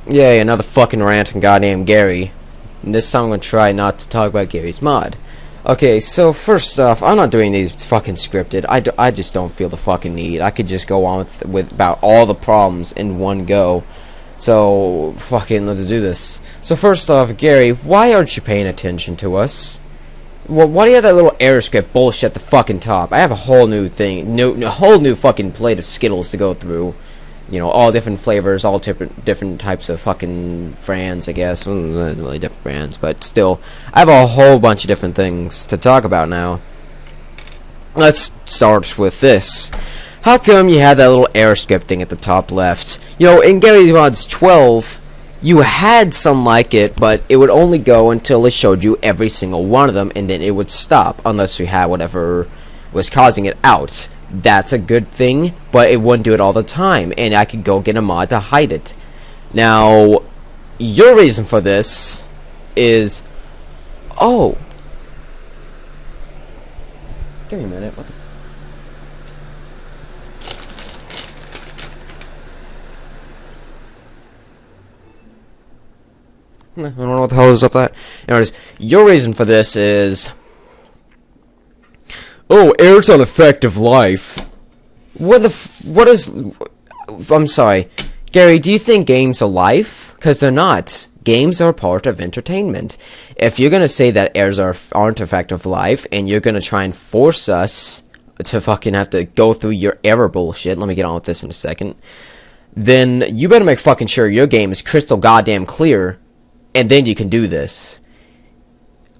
Yay, another fucking rant from goddamn Gary. And this time I'm gonna try not to talk about Gary's mod. Okay, so first off, I'm not doing these fucking scripted. I just don't feel the fucking need. I could just go on with about all the problems in one go. So, fucking, let's do this. So first off, Gary, why aren't you paying attention to us? Well, why do you have that little error script bullshit at the fucking top? I have a whole new thing, a whole new fucking plate of Skittles to go through. You know, all different flavors, all different types of fucking brands, I guess. Not really different brands, but still. I have a whole bunch of different things to talk about now. Let's start with this. How come you have that little error script thing at the top left? You know, in Gary's Mods 12, you had some like it, but it would only go until it showed you every single one of them, and then it would stop, unless you had whatever was causing it out. That's a good thing, but it wouldn't do it all the time, and I could go get a mod to hide it. Now, your reason for this is... Oh. Give me a minute. What the... I don't know what the hell is up that. Anyways, your reason for this is... Oh, errors on effective life. What is... I'm sorry. Gary, do you think games are life? Because they're not. Games are part of entertainment. If you're gonna say that errors aren't effective life, and you're gonna try and force us to fucking have to go through your error bullshit, let me get on with this in a second, then you better make fucking sure your game is crystal goddamn clear, and then you can do this.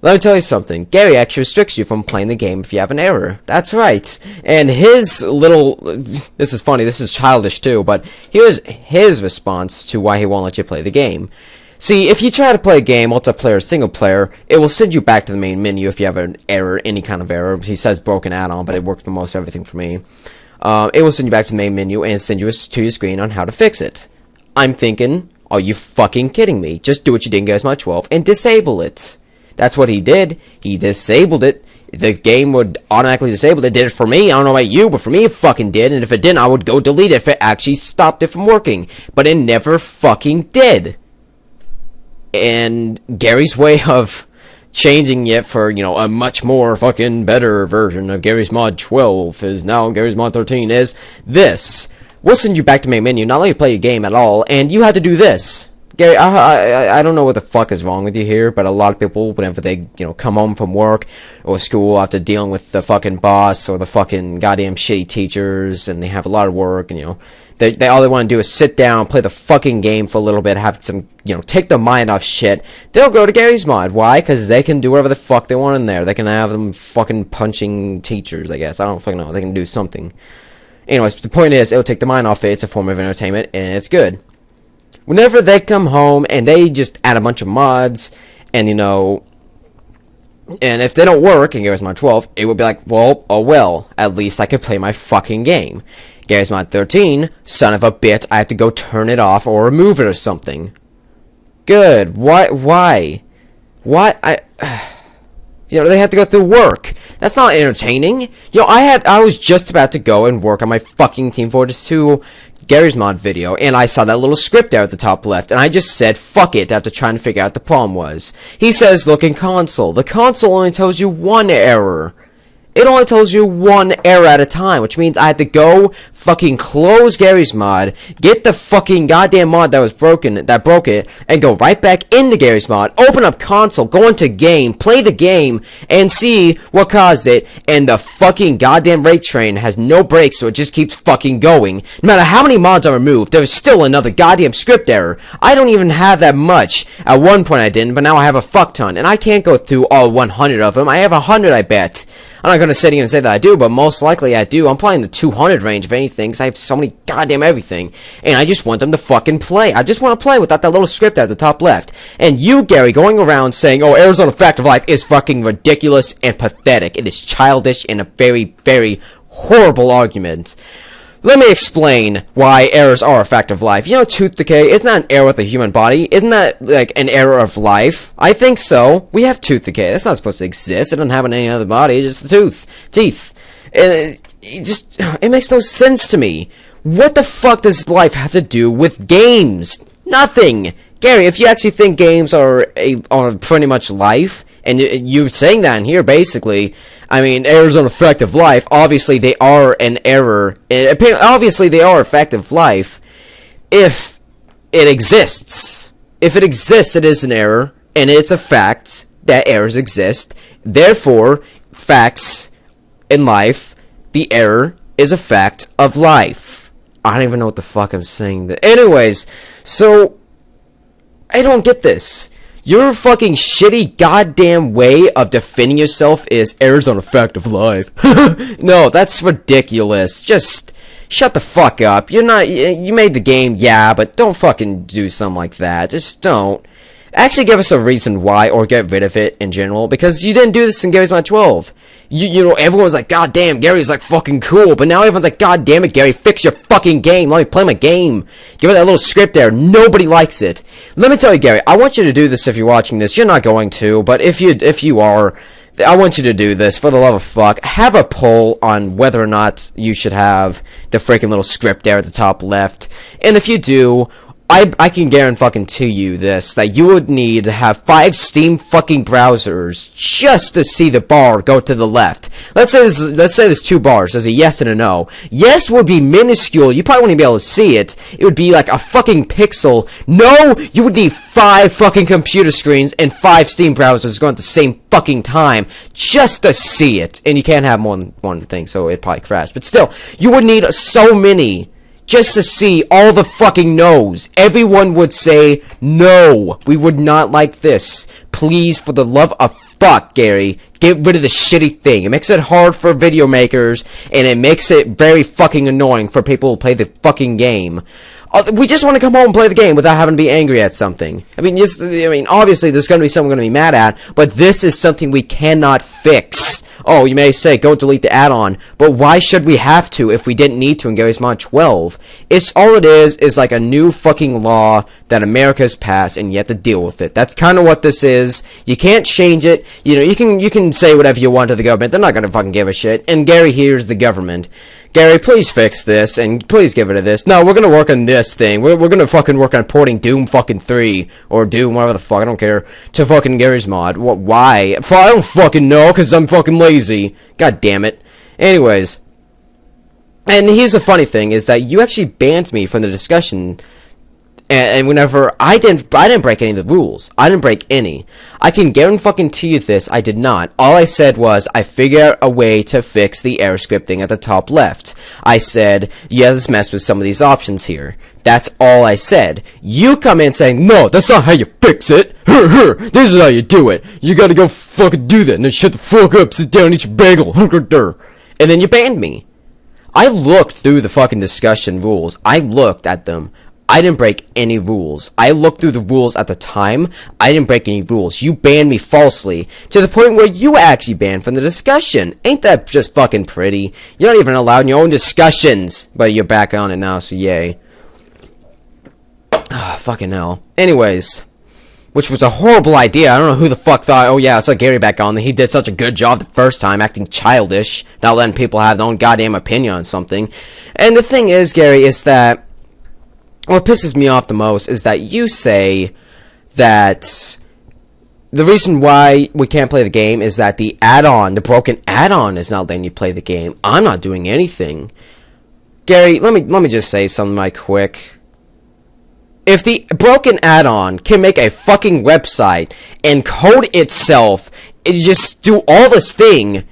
Let me tell you something. Gary actually restricts you from playing the game if you have an error. That's right. And his little... This is funny. This is childish too. But here's his response to why he won't let you play the game. See, if you try to play a game, multiplayer or single player, it will send you back to the main menu if you have an error, any kind of error. He says broken add-on, but it works for most everything for me. It will send you back to the main menu and send you to your screen on how to fix it. I'm thinking, are you fucking kidding me? Just do what you did in Gary's Mod 12 and disable it. That's what he did. He disabled it. The game would automatically disable it. It did it for me. I don't know about you, but for me it fucking did. And if it didn't, I would go delete it if it actually stopped it from working. But it never fucking did. And Gary's way of changing it for, you know, a much more fucking better version of Gary's Mod 12 is now Gary's Mod 13 is this. We'll send you back to main menu, not let you play your game at all, and you had to do this. Gary, I don't know what the fuck is wrong with you here, but a lot of people, whenever they, you know, come home from work or school after dealing with the fucking boss or the fucking goddamn shitty teachers, and they have a lot of work, and, you know, they all they want to do is sit down, play the fucking game for a little bit, have some, you know, take their mind off shit. They'll go to Gary's Mod. Why? Because they can do whatever the fuck they want in there. They can have them fucking punching teachers, I guess. I don't fucking know. They can do something. Anyways, the point is, it'll take the mind off it. It's a form of entertainment, and it's good. Whenever they come home and they just add a bunch of mods, and, you know, and if they don't work in Gary's Mod 12, it would be like, well, oh well, at least I could play my fucking game. Gary's Mod 13, son of a bitch, I have to go turn it off or remove it or something. Good. Why? You know, they have to go through work. That's not entertaining. You know, I was just about to go and work on my fucking Team Fortress 2 Gary's Mod video, and I saw that little script there at the top left, and I just said, fuck it, after trying to figure out what the problem was. He says, look in console. The console only tells you one error. It only tells you one error at a time, which means I had to go fucking close Gary's Mod, get the fucking goddamn mod that was broken, that broke it, and go right back into Gary's Mod, open up console, go into game, play the game, and see what caused it, and the fucking goddamn rate train has no brakes, so it just keeps fucking going. No matter how many mods are removed, there's still another goddamn script error. I don't even have that much. At one point I didn't, but now I have a fuck ton, and I can't go through all 100 of them. I have 100, I bet. I'm not gonna sit here and say that I do, but most likely I do. I'm probably in the 200 range, if anything, because I have so many goddamn everything. And I just want them to fucking play. I just want to play without that little script at the top left. And you, Gary, going around saying, oh, errors on a fact of life is fucking ridiculous and pathetic. It is childish and a very, very horrible argument. Let me explain why errors are a fact of life. You know, tooth decay, isn't that an error with the human body? Isn't that, like, an error of life? I think so. We have tooth decay. That's not supposed to exist. It doesn't happen in any other body. It's just the teeth. It makes no sense to me. What the fuck does life have to do with games? Nothing. Gary, if you actually think games are pretty much life, and you're saying that in here, basically, I mean, errors are effective life. Obviously, they are an error. Obviously, they are effective life if it exists. If it exists, it is an error, and it's a fact that errors exist. Therefore, facts in life, the error is a fact of life. I don't even know what the fuck I'm saying. Anyways, so I don't get this. Your fucking shitty goddamn way of defending yourself is errors on a fact of life. No, that's ridiculous. Just shut the fuck up. You made the game, yeah, but don't fucking do something like that. Just don't. Actually give us a reason why, or get rid of it in general, because you didn't do this in Garry's Mod 12. You know, everyone's like, God damn, Garry's like fucking cool, but now everyone's like, God damn it, Gary, fix your fucking game. Let me play my game. Give it that little script there. Nobody likes it. Let me tell you, Gary, I want you to do this if you're watching this. You're not going to, but if you are, I want you to do this, for the love of fuck. Have a poll on whether or not you should have the freaking little script there at the top left. And if you do, I can guarantee you this, that you would need to have 5 Steam fucking browsers just to see the bar go to the left. Let's say there's 2 bars. There's a yes and a no. Yes would be minuscule. You probably wouldn't be able to see it. It would be like a fucking pixel. No, you would need 5 fucking computer screens and 5 Steam browsers going at the same fucking time just to see it. And you can't have more than one thing, so it'd probably crash. But still, you would need so many just to see all the fucking no's. Everyone would say, no, we would not like this. Please, for the love of fuck, Gary, get rid of the shitty thing. It makes it hard for video makers, and it makes it very fucking annoying for people who play the fucking game. We just want to come home and play the game without having to be angry at something. I mean, obviously there's going to be someone going to be mad at, but this is something we cannot fix. Oh, you may say, go delete the add-on, but why should we have to if we didn't need to in Garry's Mod 12? All it is like a new fucking law that America's passed, and you have to deal with it. That's kind of what this is. You can't change it. You know, you can say whatever you want to the government. They're not going to fucking give a shit. And Gary here's the government. Gary, please fix this, and please get rid of this. No, we're gonna work on this thing. We're gonna fucking work on porting Doom fucking 3, or Doom, whatever the fuck, I don't care, to fucking Garry's Mod. What, why? I don't fucking know, because I'm fucking lazy. God damn it. Anyways. And here's the funny thing, is that you actually banned me from the discussion, and whenever I didn't break any of the rules. I didn't break any. I can guarantee you this, I did not. All I said was, I figured out a way to fix the error scripting at the top left. I said, yeah, let's mess with some of these options here. That's all I said. You come in saying, no, that's not how you fix it. This is how you do it. You gotta go fucking do that, and then shut the fuck up, sit down, eat your bagel. And then you banned me. I looked through the fucking discussion rules. I looked at them. I didn't break any rules. I looked through the rules at the time. I didn't break any rules. You banned me falsely, to the point where you actually banned from the discussion. Ain't that just fucking pretty? You're not even allowed in your own discussions. But you're back on it now, so yay. Ah, fucking hell. Anyways, which was a horrible idea. I don't know who the fuck thought, oh yeah, let's let Gary back on. He did such a good job the first time, acting childish, not letting people have their own goddamn opinion on something. And the thing is, Gary, is that what pisses me off the most is that you say that the reason why we can't play the game is that the add-on, the broken add-on, is not letting you play the game. I'm not doing anything. Gary, let me just say something right quick. If the broken add-on can make a fucking website and code itself and just do all this thing,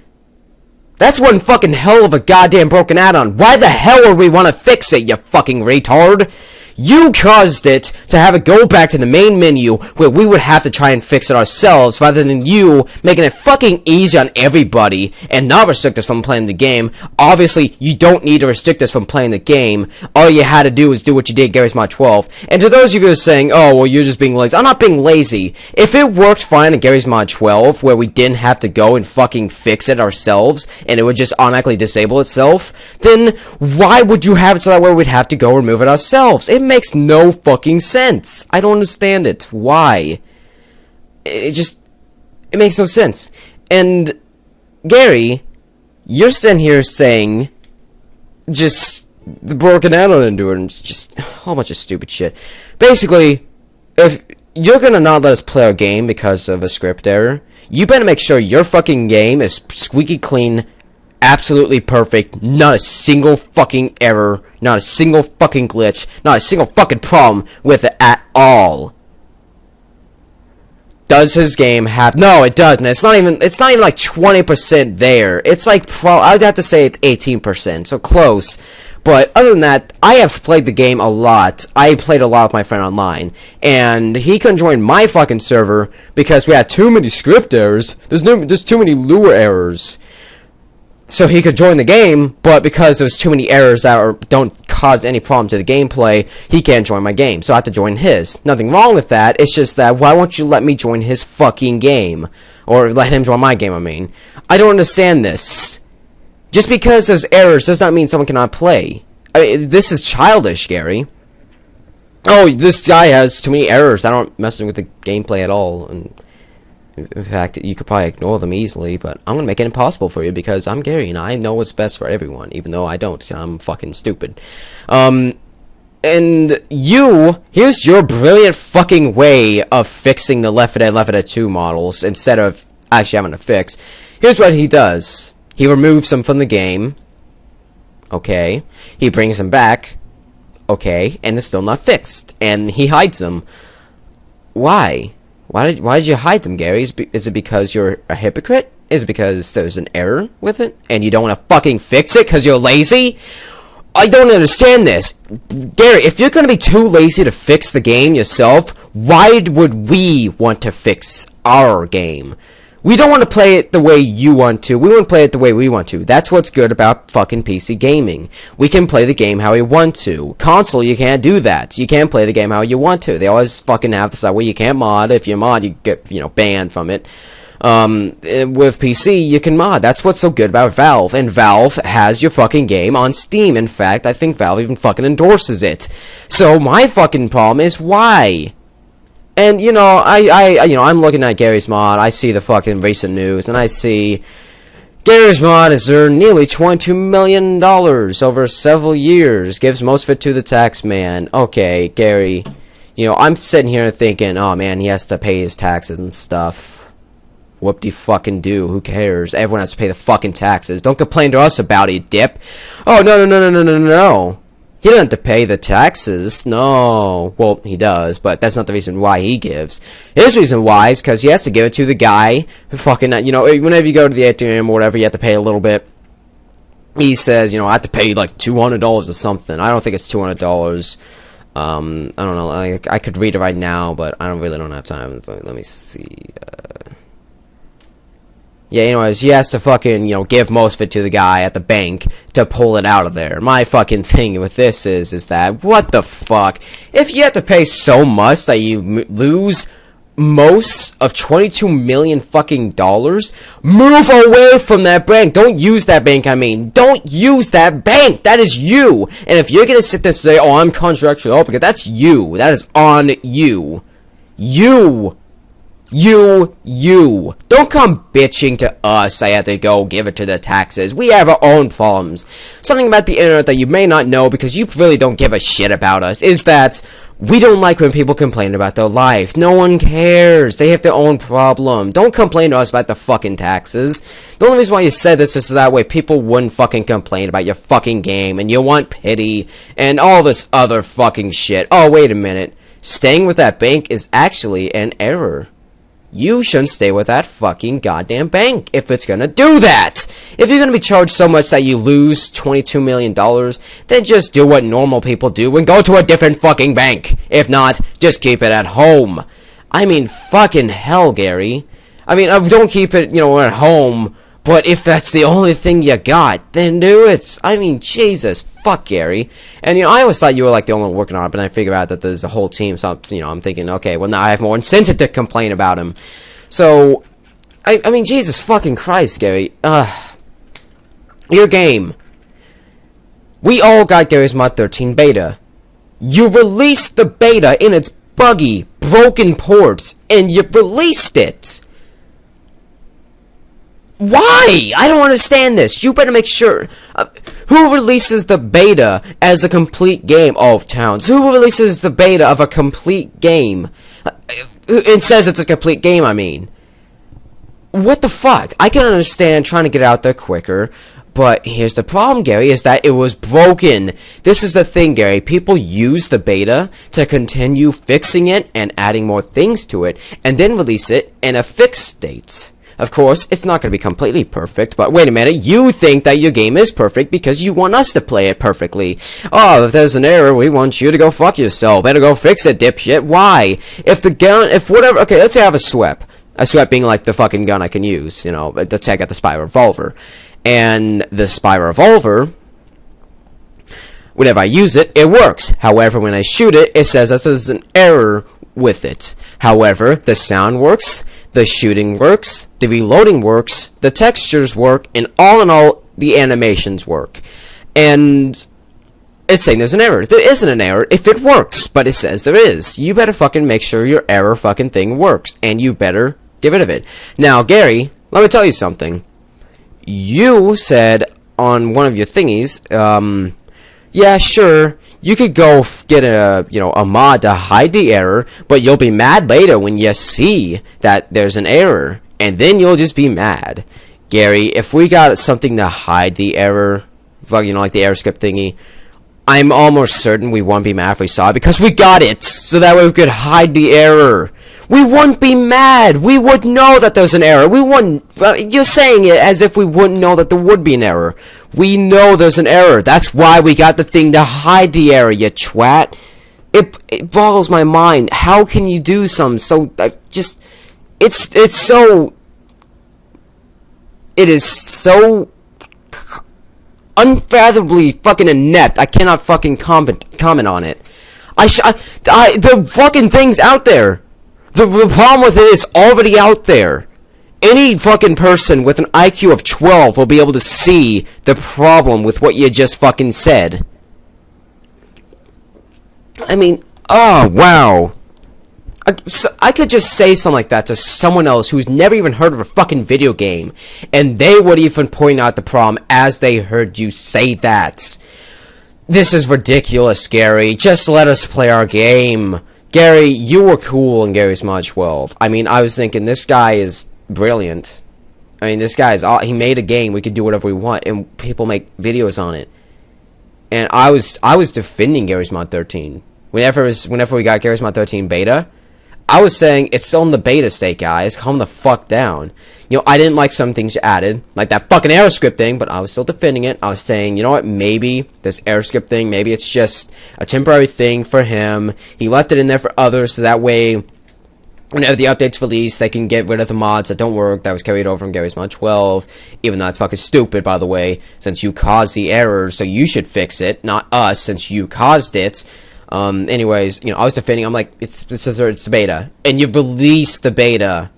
that's one fucking hell of a goddamn broken add-on. Why the hell would we want to fix it, you fucking retard? You caused it to have it go back to the main menu where we would have to try and fix it ourselves, rather than you making it fucking easy on everybody and not restrict us from playing the game. Obviously, you don't need to restrict us from playing the game. All you had to do is do what you did in Garry's Mod 12. And to those of you who are saying, oh, well, you're just being lazy. I'm not being lazy. If it worked fine in Garry's Mod 12, where we didn't have to go and fucking fix it ourselves, and it would just automatically disable itself, then why would you have it so that way we'd have to go remove it ourselves? It makes no fucking sense. I don't understand it. Why? It makes no sense. And Gary, you're sitting here saying, just the broken down on endurance, just a whole bunch of stupid shit. Basically, if you're gonna not let us play our game because of a script error, you better make sure your fucking game is squeaky clean, absolutely perfect, not a single fucking error, not a single fucking glitch, not a single fucking problem with it at all. Does his game have... No, it doesn't. It's not even like 20% there. It's like I'd have to say it's 18%, so close. But other than that, I have played the game a lot. I played a lot with my friend online, and he couldn't join my fucking server because we had too many script errors. There's too many lure errors. So he could join the game, but because there's too many errors that don't cause any problem to the gameplay, he can't join my game. So I have to join his. Nothing wrong with that. It's just that, why won't you let me join his fucking game? Or let him join my game, I mean. I don't understand this. Just because there's errors does not mean someone cannot play. I mean, this is childish, Gary. Oh, this guy has too many errors. I don't messing with the gameplay at all. And in fact, you could probably ignore them easily, but I'm gonna make it impossible for you because I'm Gary and I know what's best for everyone, even though I don't. I'm fucking stupid. And here's your brilliant fucking way of fixing the Left 4 Dead, Left 4 Dead 2 models instead of actually having to fix. Here's what he does. He removes them from the game. Okay. He brings them back. Okay. And they're still not fixed. And he hides them. Why? Why did you hide them, Gary? Is it because you're a hypocrite? Is it because there's an error with it? And you don't want to fucking fix it because you're lazy? I don't understand this. Gary, if you're going to be too lazy to fix the game yourself, why would we want to fix our game? We don't want to play it the way you want to. We want to play it the way we want to. That's what's good about fucking PC gaming. We can play the game how we want to. Console, you can't do that. You can't play the game how you want to. They always fucking have this, well, you can't mod. If you mod, you get, banned from it. With PC, you can mod. That's what's so good about Valve. And Valve has your fucking game on Steam. In fact, I think Valve even fucking endorses it. So my fucking problem is why? And, I'm looking at Gary's mod, I see the fucking recent news, and I see Gary's mod has earned nearly $22 million over several years, gives most of it to the tax man. Okay, Gary, I'm sitting here thinking, oh man, he has to pay his taxes and stuff. Whoop-de-fucking-do, who cares? Everyone has to pay the fucking taxes. Don't complain to us about it, dip. Oh, no. He doesn't have to pay the taxes. No. Well, he does, but that's not the reason why he gives. His reason why is because he has to give it to the guy who fucking, whenever you go to the ATM or whatever, you have to pay a little bit. He says, I have to pay like $200 or something. I don't think it's $200. I don't know. I could read it right now, but I don't have time. Let me see. Yeah, anyways, he has to fucking, give most of it to the guy at the bank to pull it out of there. My fucking thing with this is that, what the fuck? If you have to pay so much that you lose most of $22 million fucking dollars, move away from that bank. Don't use that bank, Don't use that bank. That is you. And if you're gonna sit there and say, oh, I'm contractually obligated, that's you. That is on you. You. Don't come bitching to us. I have to go give it to the taxes. We have our own problems. Something about the internet that you may not know because you really don't give a shit about us is that we don't like when people complain about their life. No one cares. They have their own problem. Don't complain to us about the fucking taxes. The only reason why you said this is so that way people wouldn't fucking complain about your fucking game and you want pity and all this other fucking shit. Oh, wait a minute. Staying with that bank is actually an error. You shouldn't stay with that fucking goddamn bank if it's gonna do that. If you're gonna be charged so much that you lose $22 million, then just do what normal people do and go to a different fucking bank. If not, just keep it at home. Fucking hell, Gary. Don't keep it, at home, but if that's the only thing you got, then do it. Jesus, fuck, Gary. And, I always thought you were, like, the only one working on it, but I figured out that there's a whole team, so, I'm thinking, okay, well, now I have more incentive to complain about him. So, Jesus fucking Christ, Gary. Your game. We all got Gary's Mod 13 beta. You released the beta in its buggy, broken ports, and you released it. Why? I don't understand this. You better make sure. Who releases the beta as a complete game? Oh, Towns. Who releases the beta of a complete game? It says it's a complete game, I mean. What the fuck? I can understand trying to get out there quicker, but here's the problem, Gary, is that it was broken. This is the thing, Gary. People use the beta to continue fixing it and adding more things to it, and then release it in a fixed state. Of course, it's not going to be completely perfect, but wait a minute, you think that your game is perfect because you want us to play it perfectly. Oh, if there's an error, we want you to go fuck yourself. Better go fix it, dipshit. Why? Okay, let's say I have a SWEP. A SWEP being like the fucking gun I can use, you know, let's say I got the Spy Revolver. And the Spy Revolver, whenever I use it, it works. However, when I shoot it, it says that there's an error with it. However, the sound works, the shooting works, the reloading works, the textures work, and all in all, the animations work. And it's saying there's an error. There isn't an error if it works, but it says there is. You better fucking make sure your error fucking thing works, and you better get rid of it. Now, Gary, let me tell you something. You said on one of your thingies, yeah, sure, you could go get a mod to hide the error, but you'll be mad later when you see that there's an error, and then you'll just be mad. Gary, if we got something to hide the error, like the error script thingy, I'm almost certain we won't be mad if we saw it, because we got it, so that way we could hide the error. We wouldn't be mad. We would know that there's an error. We wouldn't. You're saying it as if we wouldn't know that there would be an error. We know there's an error. That's why we got the thing to hide the error, you twat. It boggles my mind. How can you do something so... It's so... It is so... unfathomably fucking inept. I cannot fucking comment on it. The fucking thing's out there. The problem with it is already out there. Any fucking person with an IQ of 12 will be able to see the problem with what you just fucking said. I mean, oh, wow. I could just say something like that to someone else who's never even heard of a fucking video game, and they would even point out the problem as they heard you say that. This is ridiculous, Gary. Just let us play our game. Gary, you were cool in Garry's Mod 12. I mean, I was thinking, this guy is brilliant. I mean, this guy he made a game, we could do whatever we want, and people make videos on it. And I was defending Garry's Mod 13. Whenever we got Garry's Mod 13 beta, I was saying, it's still in the beta state, guys. Calm the fuck down. You know, I didn't like some things added, like that fucking error script thing, but I was still defending it. I was saying, you know what, maybe this error script thing, maybe it's just a temporary thing for him. He left it in there for others, so that way, whenever the updates release, they can get rid of the mods that don't work, that was carried over from Garry's Mod 12, even though it's fucking stupid, by the way, since you caused the error, so you should fix it, not us, since you caused it. Anyways, you know, I was defending, I'm like, it's the beta, and you've released the beta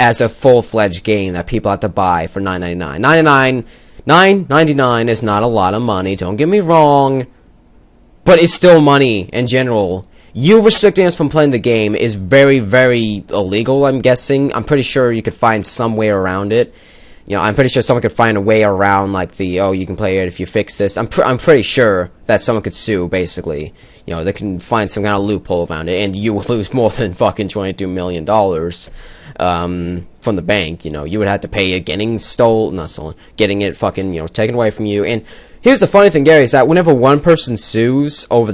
as a full-fledged game that people have to buy for $9.99. $9.99 is not a lot of money, don't get me wrong, but it's still money in general. You restricting us from playing the game is very, very illegal, I'm guessing. I'm pretty sure you could find some way around it. You know, I'm pretty sure someone could find a way around, like, you can play it if you fix this. I'm pretty sure that someone could sue, basically. You know, they can find some kind of loophole around it, and you will lose more than fucking $22 million from the bank. You know, you would have to pay it getting getting it fucking, you know, taken away from you. And here's the funny thing, Gary, is that whenever one person sues over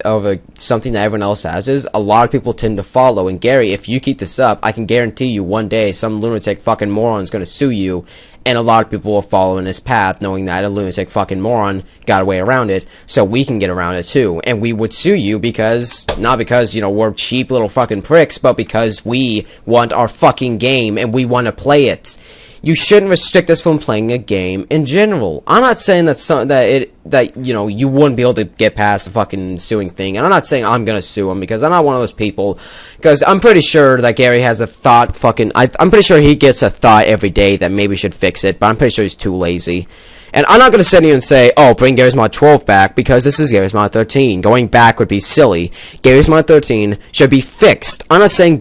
over something that everyone else has, a lot of people tend to follow. And Gary, if you keep this up, I can guarantee you one day some lunatic fucking moron is going to sue you, and a lot of people will follow in his path, knowing that a lunatic fucking moron got a way around it, so we can get around it too. And we would sue you because, not because, you know, we're cheap little fucking pricks, but because we want our fucking game and we want to play it. You shouldn't restrict us from playing a game in general. I'm not saying that you know, you wouldn't be able to get past the fucking suing thing, and I'm not saying I'm gonna sue him, because I'm not one of those people, because I'm pretty sure that Gary has a thought I'm pretty sure he gets a thought every day that maybe should fix it, but I'm pretty sure he's too lazy. And I'm not going to sit here and say, oh, bring Garry's Mod 12 back, because this is Garry's Mod 13. Going back would be silly. Garry's Mod 13 should be fixed. I'm not saying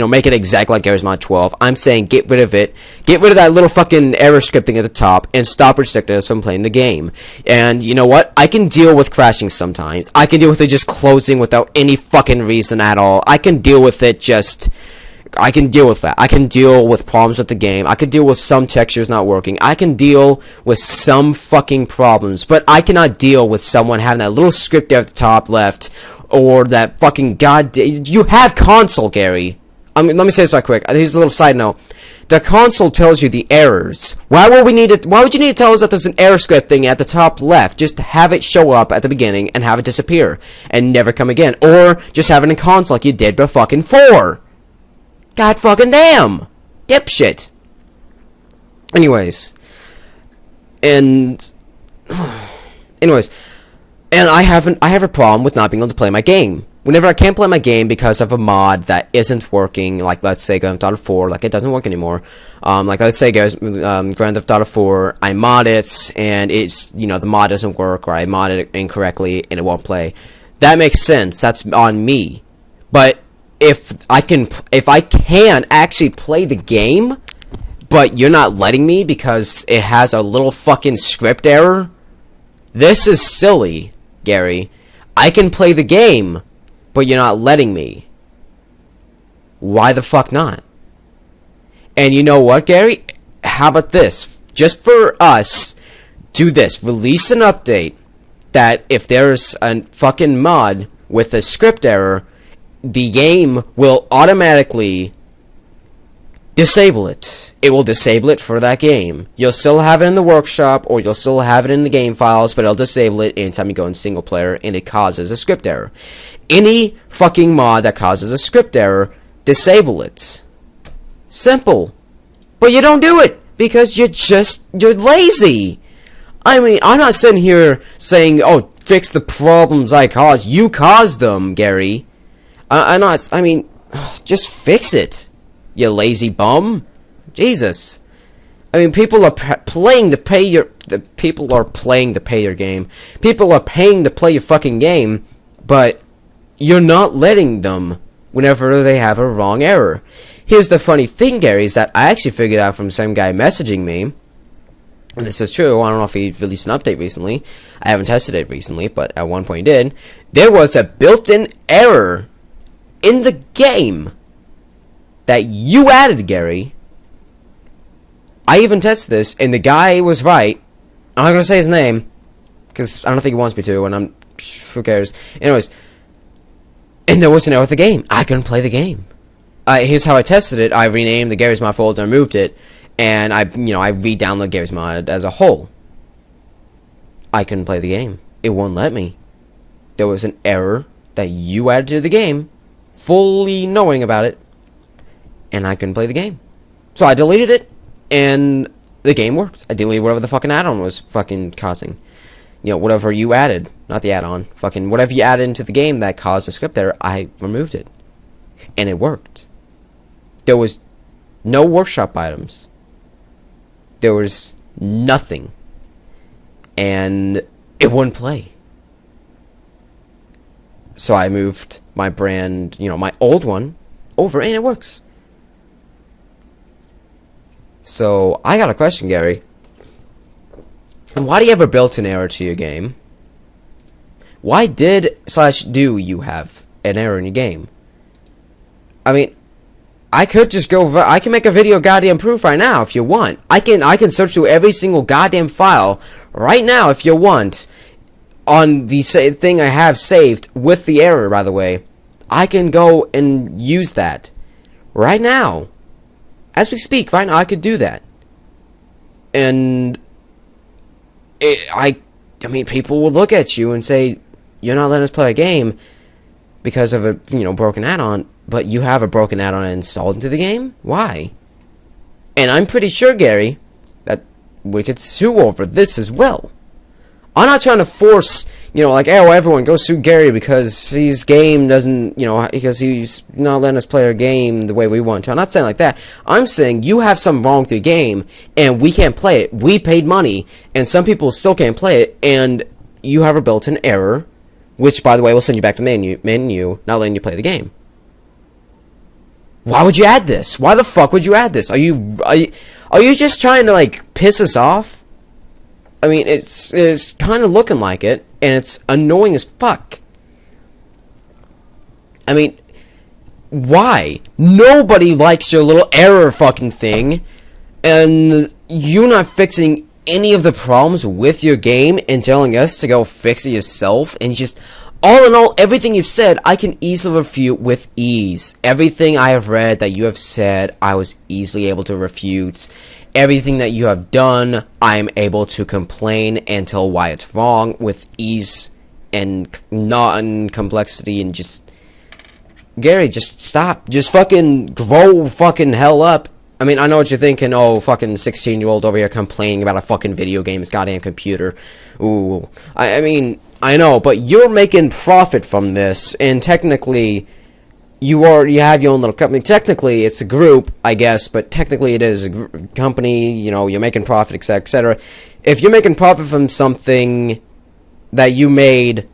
make it exactly like Garry's Mod 12. I'm saying get rid of it. Get rid of that little fucking error scripting at the top, and stop restricting us from playing the game. And you know what? I can deal with crashing sometimes. I can deal with it just closing without any fucking reason at all. I can deal with it just... I can deal with that. I can deal with problems with the game. I can deal with some textures not working. I can deal with some fucking problems. But I cannot deal with someone having that little script there at the top left. Or that fucking goddamn... You have console, Gary. Let me say this right quick. Here's a little side note. The console tells you the errors. Why would you need to tell us that there's an error script thing at the top left? Just have it show up at the beginning and have it disappear. And never come again. Or just have it in console like you did for fucking 4. God fucking damn! Dipshit! Anyways. And I have a problem with not being able to play my game. Whenever I can't play my game because of a mod that isn't working, like let's say Grand Theft Auto 4, like it doesn't work anymore. Like let's say Grand Theft Auto 4, I mod it, and it's, the mod doesn't work, or I mod it incorrectly, and it won't play. That makes sense, that's on me. But if I can actually play the game, but you're not letting me because it has a little fucking script error, this is silly, Gary. I can play the game, but you're not letting me. Why the fuck not? And you know what, Gary? How about this? Just for us, do this. Release an update that if there's a fucking mod with a script error, the game will automatically disable it. It will disable it for that game. You'll still have it in the workshop, or you'll still have it in the game files, but it'll disable it anytime you go in single player and it causes a script error. Any fucking mod that causes a script error, disable it. Simple. But you don't do it because you're lazy. I mean, I'm not sitting here saying, oh, fix the problems I caused. You caused them, Gary. Just fix it, you lazy bum. Jesus. I mean, people are playing to pay your... people are playing to pay your game. People are paying to play your fucking game, but you're not letting them whenever they have a wrong error. Here's the funny thing, Gary, is that I actually figured out from some guy messaging me, and this is true, I don't know if he released an update recently. I haven't tested it recently, but at one point he did. There was a built-in error in the game that you added, Gary. I even tested this, and the guy was right. I'm not going to say his name, because I don't think he wants me to, and who cares. Anyways, and there was an error with the game. I couldn't play the game. Here's how I tested it. I renamed the Garry's Mod folder and moved it, and I re-downloaded Garry's Mod as a whole. I couldn't play the game. It won't let me. There was an error that you added to the game, fully knowing about it, and I couldn't play the game. So I deleted it, and the game worked. I deleted whatever the fucking add-on was fucking causing. Whatever you added, not the add-on, fucking whatever you added into the game that caused a script error, I removed it. And it worked. There was no workshop items. There was nothing. And it wouldn't play. So I moved my brand, my old one over, and it works. So, I got a question, Gary. Why do you have a built-in error to your game? Why do you have an error in your game? I mean, I could just I can make a video goddamn proof right now if you want. I can search through every single goddamn file right now if you want on the thing I have saved with the error, by the way. I can go and use that right now. As we speak, right now, I could do that. And I mean, people will look at you and say, you're not letting us play a game because of a, broken add-on, but you have a broken add-on installed into the game? Why? And I'm pretty sure, Gary, that we could sue over this as well. I'm not trying to force like, oh, everyone go sue Gary because his game doesn't, because he's not letting us play our game the way we want to. I'm not saying like that. I'm saying you have something wrong with your game, and we can't play it. We paid money, and some people still can't play it, and you have a built-in error, which, by the way, will send you back to menu, not letting you play the game. Why would you add this? Why the fuck would you add this? Are you just trying to, like, piss us off? I mean, it's kind of looking like it, and it's annoying as fuck. I mean, why? Nobody likes your little error fucking thing, and you're not fixing any of the problems with your game and telling us to go fix it yourself, and just, all in all, everything you've said, I can easily refute with ease. Everything I have read that you have said, I was easily able to refute. Everything that you have done, I am able to complain and tell why it's wrong with ease and non-complexity, and just... Gary, just stop. Just fucking grow fucking hell up. I mean, I know what you're thinking, oh, fucking 16-year-old over here complaining about a fucking video game's goddamn computer. Ooh. I mean, I know, but you're making profit from this, and technically... You have your own little company. Technically, it's a group, I guess, but technically it is a company, you're making profit, etc., etc. If you're making profit from something that you made,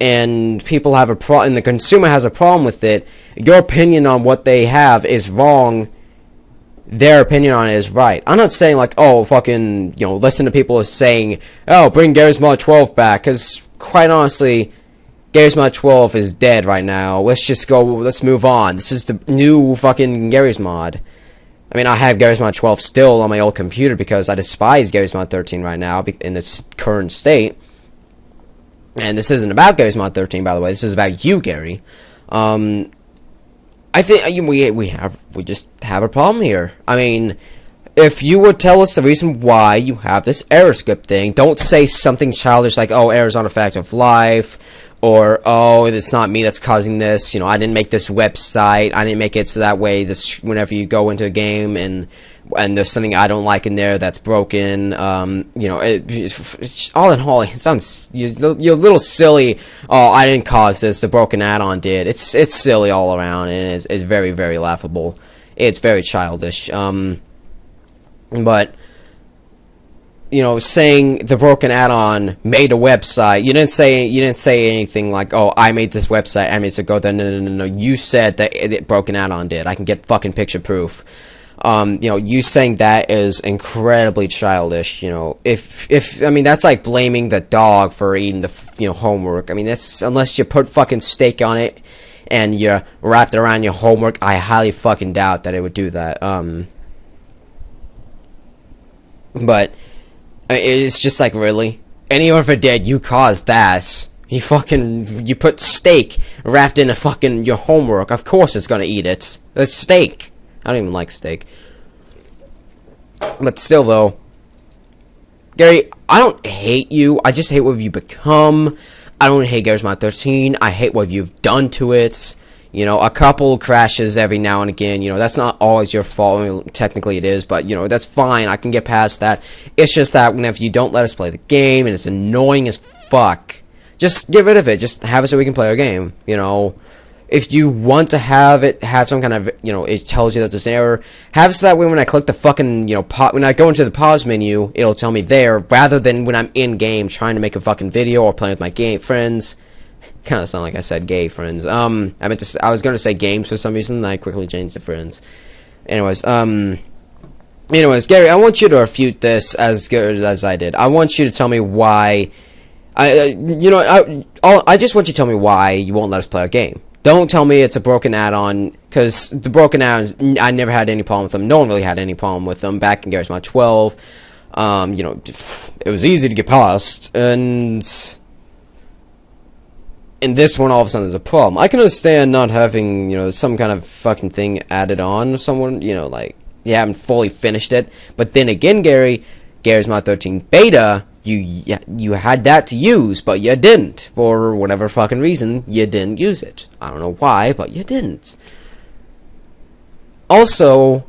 and people have and the consumer has a problem with it, your opinion on what they have is wrong, their opinion on it is right. I'm not saying, like, oh, fucking, listen to people saying, oh, bring Garry's Mod 12 back, because, quite honestly... Garry's Mod 12 is dead right now. Let's move on. This is the new fucking Garry's Mod. I mean, I have Garry's Mod 12 still on my old computer because I despise Garry's Mod 13 right now in its current state. And this isn't about Garry's Mod 13, by the way. This is about you, Gary. I think we just have a problem here. I mean, if you would tell us the reason why you have this error script thing, don't say something childish like, oh, errors aren't a fact of life, or, oh, it's not me that's causing this, I didn't make this website, I didn't make it so that way whenever you go into a game and there's something I don't like in there that's broken, it's all in all, it sounds, you're a little silly, oh, I didn't cause this, the broken add-on did. It's silly all around, and it's very, very laughable. It's very childish, but... saying the broken add-on made a website. You didn't say anything like, oh, I made this website, I made it to go there. No. You said that it broken add-on did. I can get fucking picture proof. You saying that is incredibly childish. If I mean, that's like blaming the dog for eating the homework. I mean, that's, unless you put fucking steak on it and you wrapped it around your homework, I highly fucking doubt that it would do that. But it's just like, really? Any ever did, you caused that. You put steak wrapped in your homework. Of course it's gonna eat it. It's steak. I don't even like steak. But still, though, Gary, I don't hate you. I just hate what you've become. I don't hate Garry's Mod 13. I hate what you've done to it. A couple crashes every now and again, that's not always your fault. I mean, technically it is, but, that's fine. I can get past that. It's just that whenever you don't let us play the game, and it's annoying as fuck, just get rid of it. Just have it so we can play our game, If you want to have some kind of, it tells you that there's an error, have it so that way when I click the fucking, when I go into the pause menu, it'll tell me there, rather than when I'm in-game trying to make a fucking video or playing with my friends. Kind of sound like I said gay friends. I was going to say games for some reason, and I quickly changed to friends. Anyways, Gary, I want you to refute this as good as I did. I want you to tell me why. I just want you to tell me why you won't let us play our game. Don't tell me it's a broken add-on, because the broken add-ons, I never had any problem with them. No one really had any problem with them back in Garry's Mod 12. It was easy to get past, and in this one, all of a sudden, there's a problem. I can understand not having, some kind of fucking thing added on, someone, like, you haven't fully finished it. But then again, Garry's Mod 13 Beta, you had that to use, but you didn't. For whatever fucking reason, you didn't use it. I don't know why, but you didn't. Also,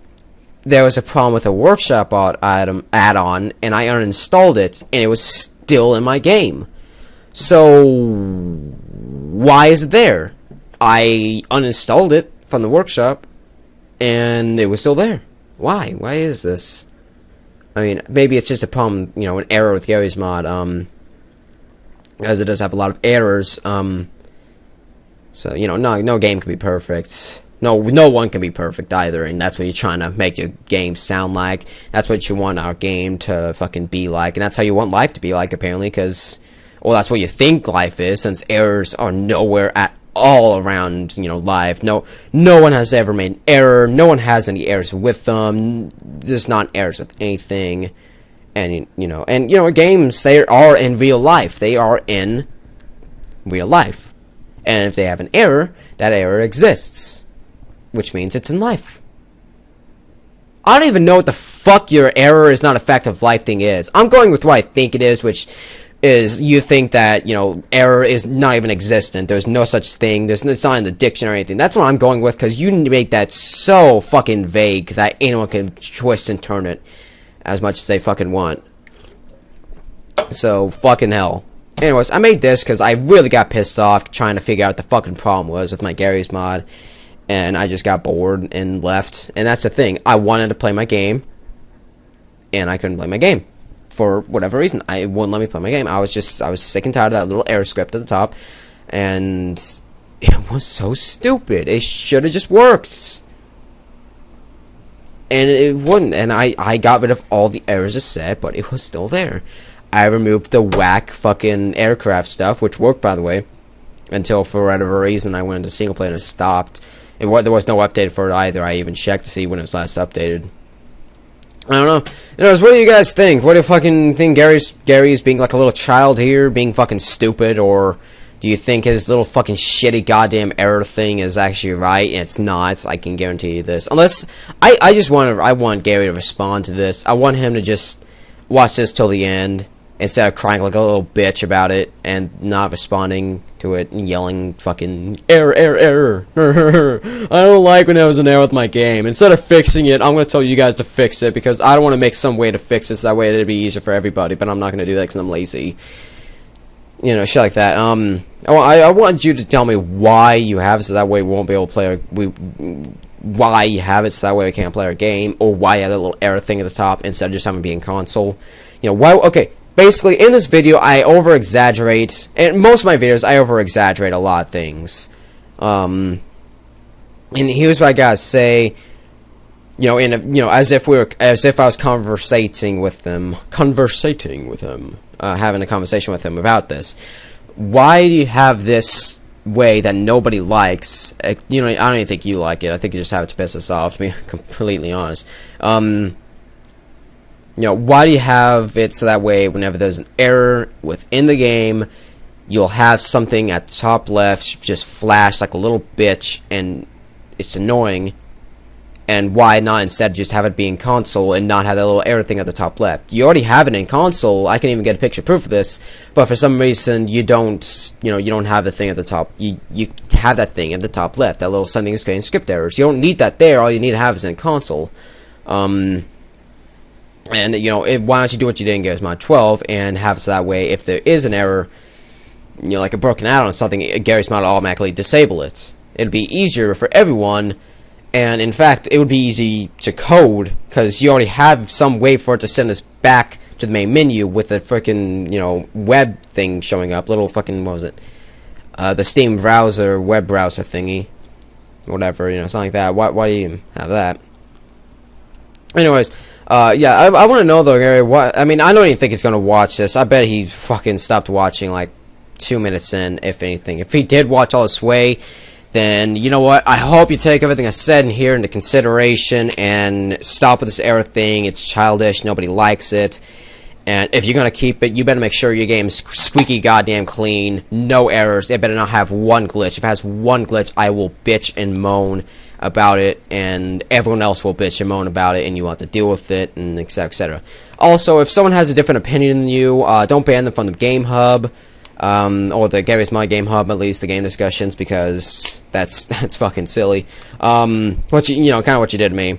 there was a problem with a workshop add-on, and I uninstalled it, and it was still in my game. So why is it there? I uninstalled it from the workshop, and it was still there. Why? Why is this? I mean, maybe it's just a problem, you know, an error with Garry's Mod, as it does have a lot of errors. So, you know, no game can be perfect. No one can be perfect either, and that's what you're trying to make your game sound like. That's what you want our game to fucking be like, and that's how you want life to be like, apparently, because, well, that's what you think life is, since errors are nowhere at all around, you know, life. No one has ever made an error. No one has any errors with them. There's not errors with anything. And, you know, games, they are in real life. They are in real life. And if they have an error, that error exists. Which means it's in life. I don't even know what the fuck your error is not a fact of life thing is. I'm going with what I think it is, which is you think that, you know, error is not even existent. There's no such thing. It's not in the dictionary or anything. That's what I'm going with, because you make that so fucking vague that anyone can twist and turn it as much as they fucking want. So, fucking hell. Anyways, I made this because I really got pissed off trying to figure out what the fucking problem was with my Garry's Mod. And I just got bored and left. And that's the thing. I wanted to play my game. And I couldn't play my game. For whatever reason. It wouldn't let me play my game. I was sick and tired of that little error script at the top. And it was so stupid. It should have just worked. And it wouldn't. And I got rid of all the errors it said. But it was still there. I removed the whack fucking aircraft stuff. Which worked, by the way. Until for whatever reason I went into single player and it stopped. And there was no update for it either. I even checked to see when it was last updated. I don't know. Anyways, what do you guys think? What do you fucking think Gary's being like a little child here? Being fucking stupid? Or do you think his little fucking shitty goddamn error thing is actually right? And it's not. I can guarantee you this. Unless, I want Gary to respond to this. I want him to just watch this till the end. Instead of crying like a little bitch about it and not responding to it and yelling fucking error. I don't like when there was an error with my game. Instead of fixing it, I'm going to tell you guys to fix it because I don't want to make some way to fix this. That way it'd be easier for everybody, but I'm not going to do that because I'm lazy. You know, shit like that. I want you to tell me why you have it so that way we won't be able to play why you have it so that way we can't play our game, or why you have that little error thing at the top instead of just having it be in console. You know, why, okay. Basically, in this video, I over-exaggerate, and most of my videos, I over-exaggerate a lot of things. And here's what I gotta say, you know, as if I was conversating with him, having a conversation with him about this. Why do you have this way that nobody likes? You know, I don't even think you like it. I think you just have it to piss us off, to be completely honest. You know, why do you have it so that way whenever there's an error within the game, you'll have something at the top left just flash like a little bitch, and it's annoying? And why not instead just have it be in console and not have that little error thing at the top left? You already have it in console. I can even get a picture proof of this, but for some reason you don't, you know, you don't have the thing at the top. You have that thing at the top left, that little something is creating script errors. You don't need that there. All you need to have is in console. And, you know, why don't you do what you did in Garry's Mod 12 and have it so that way if there is an error, you know, like a broken add-on or something, Garry's Mod will automatically disable it. It'd be easier for everyone, and in fact, it would be easy to code, because you already have some way for it to send us back to the main menu with the freaking, you know, web thing showing up, little fucking, what was it, the Steam browser, web browser thingy, whatever, you know, something like that. Why do you have that? Anyways, yeah, I want to know though, Gary, I mean, I don't even think he's going to watch this. I bet he fucking stopped watching like 2 minutes in, if anything. If he did watch all this way, then, you know what, I hope you take everything I said in here into consideration and stop with this error thing. It's childish, nobody likes it. And if you're going to keep it, you better make sure your game's squeaky goddamn clean, no errors. It better not have one glitch. If it has one glitch, I will bitch and moan about it, and everyone else will bitch and moan about it, and you will have to deal with it, and etc, etc. Also, if someone has a different opinion than you, don't ban them from the Game Hub, or the Garry's Mod Game Hub, at least the game discussions, because that's fucking silly. You know, kind of what you did to me.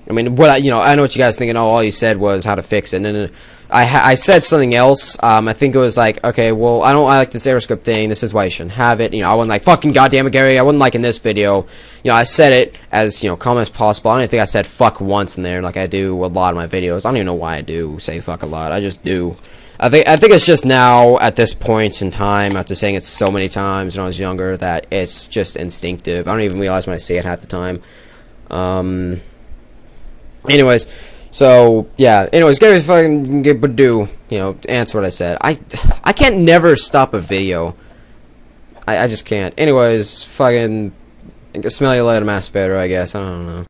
I mean, I know what you guys thinking. Oh, all you said was how to fix it. And I said something else. I think it was like, okay, well, I like this AirScript thing. This is why you shouldn't have it. I wasn't like, fucking goddamn it, Gary. I wasn't like in this video. I said it as, calm as possible. I don't think I said fuck once in there like I do a lot of my videos. I don't even know why I do say fuck a lot. I just do. I think it's just now, at this point in time, after saying it so many times when I was younger, that it's just instinctive. I don't even realize when I say it half the time. Anyways, so, yeah. Anyways, Gary's fucking do, answer what I said. I can't never stop a video. I just can't. Anyways, fucking smell you later, masturbator, I guess. I don't know.